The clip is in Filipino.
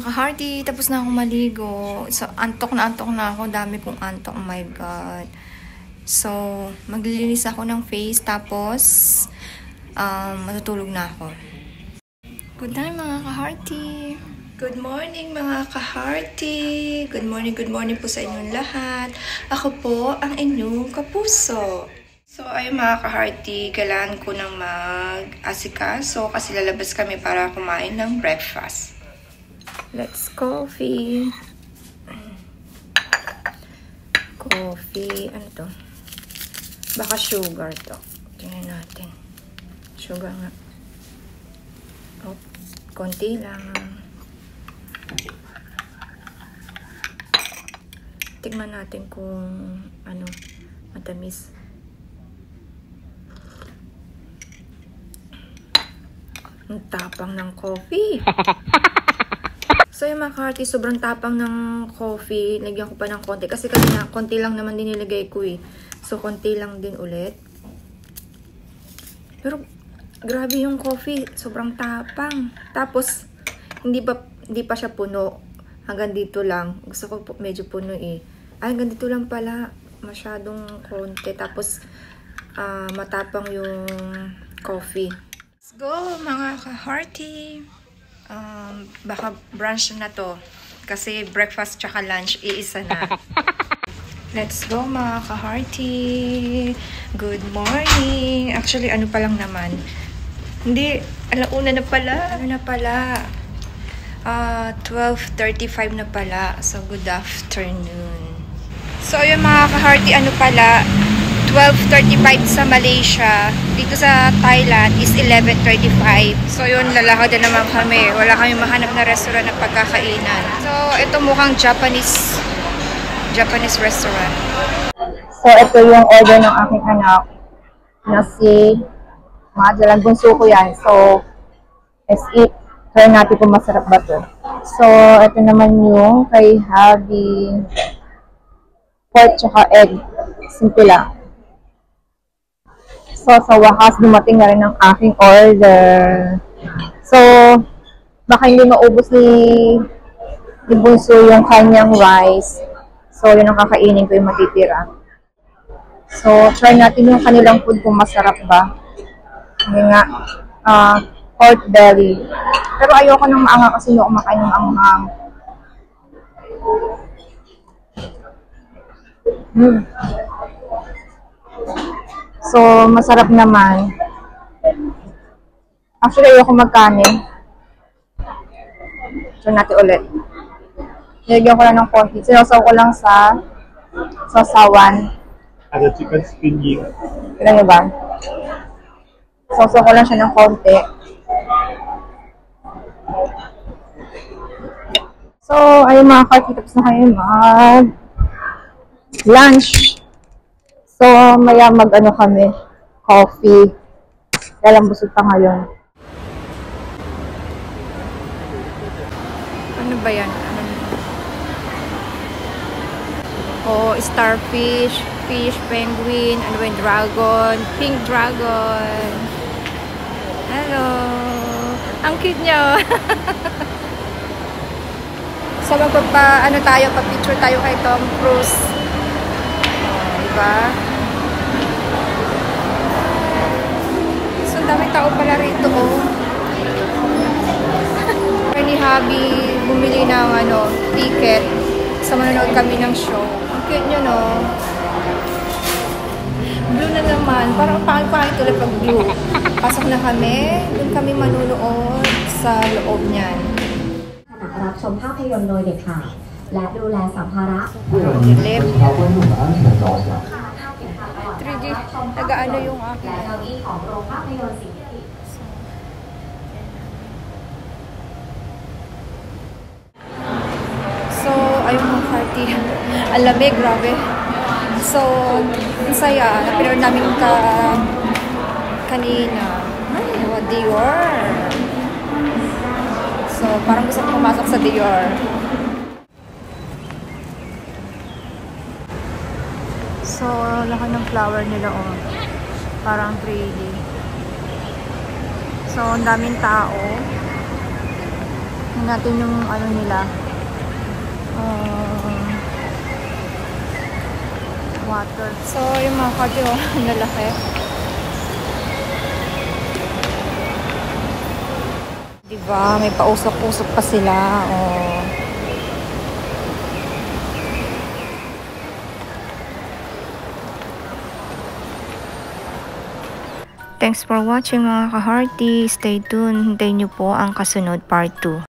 ka-hearty, tapos na akong maligo. So, antok na ako. Dami kong antok. Oh my God. So, maglilinis ako ng face. Tapos, matutulog na ako. Good night mga ka-hearty. Good morning mga ka-hearty. Good morning po sa inyong lahat. Ako po ang inyong kapuso. So, ayun mga ka-hearty, kailangan ko nang mag-asikaso kasi lalabas kami para kumain ng breakfast. Let's coffee. Coffee. Ano to? Baka sugar to. Tingnan natin. Sugar nga. Oh, konti lang. Tignan natin kung ano, matamis. Ang tapang ng coffee. So yung mga ka-hearty, sobrang tapang ng coffee. Lagyan ko pa ng konti. Kasi kanina, konti lang naman din nilagay ko eh. So, konti lang din ulit. Pero, grabe yung coffee. Sobrang tapang. Tapos, hindi pa siya puno. Hanggang dito lang. Gusto ko medyo puno eh. Ay, hanggang dito lang pala. Masyadong konti. Tapos, matapang yung coffee. Let's go mga ka-hearty. Baka brunch na to. Kasi breakfast tsaka lunch, iisa na. Let's go mga ka-hearty. Good morning. Actually, ano pa lang naman. Hindi, alauna na pala. Ano na pala? 12:35 na pala. So, good afternoon. So, yung mga ka-hearty, ano pala? 12:35 sa Malaysia. Dito sa Thailand is 11:35. So yun, lalakad na naman kami. Wala kami mahanap na restaurant na pagkakainan. So ito mukhang Japanese restaurant. So ito yung order ng aking anak na si Madeline. Bunso ko yan. So let's eat. Try natin kung masarap ba to. So ito naman yung kay Habi. Pork tsaka egg. Simple lang. So, sa wakas, dumating na rin ang aking order. So, baka hindi maubos ni Bunso yung kanyang rice. So, yun ang kakainin ko yung matitira. So, try natin yung kanilang food kung masarap ba. Hindi nga, pork belly. Pero ayoko nang maangang kasi yung kumakain ng anghang. So, masarap naman. Actually, ayoko magkanin. So, natin ulit. Nilagyan ko lang ng konti. Sinasaw ko lang sa sasawan. Ada chicken spinning. Kailan nyo ba? Sasaw ko lang siya ng konti. So, ayun mga ka-hearty, tapos na kayo mag-lunch. So, maya mag-ano kami, coffee. Kaya lang busog pa ngayon. Ano ba yan? Oh, starfish, fish, penguin, ano ba yung dragon, pink dragon. Hello! Ang cute nyo! So, pa-picture tayo kay Tom Cruise. Diba? So, dami tao pala rito, oh. Kaya ni Habi bumili ng, ticket. So, manonood kami ng show. Ang cute nyo, no? Blue na naman. Parang pangit ulit pag blue. Pasok na kami. Doon kami manonood sa loob niyan. รับชมภาพยนตร์โดยเด็ดขาดและดูแลสัมภาระ Lip. 3D. Nag-ano yung akin. และเก้าอี้ของโรงภาพยนตร์สิ่งที่ So, ayun mga party. Ang lamig, grabe. So, ang saya. Napinood namin kanina. Ay, Dior. So, parang gusto ko pumasok sa Dior. So, lahat ng flower nila, oh. Parang 3D. So, ang daming tao. Tingnan natin yung ano nila. Water. So, yung mga kati, ang lalaki. Diba? May pausok-usok pa sila. Oh. Thanks for watching mga ka-hearty. Stay tuned. Hintayin nyo po ang kasunod part 2.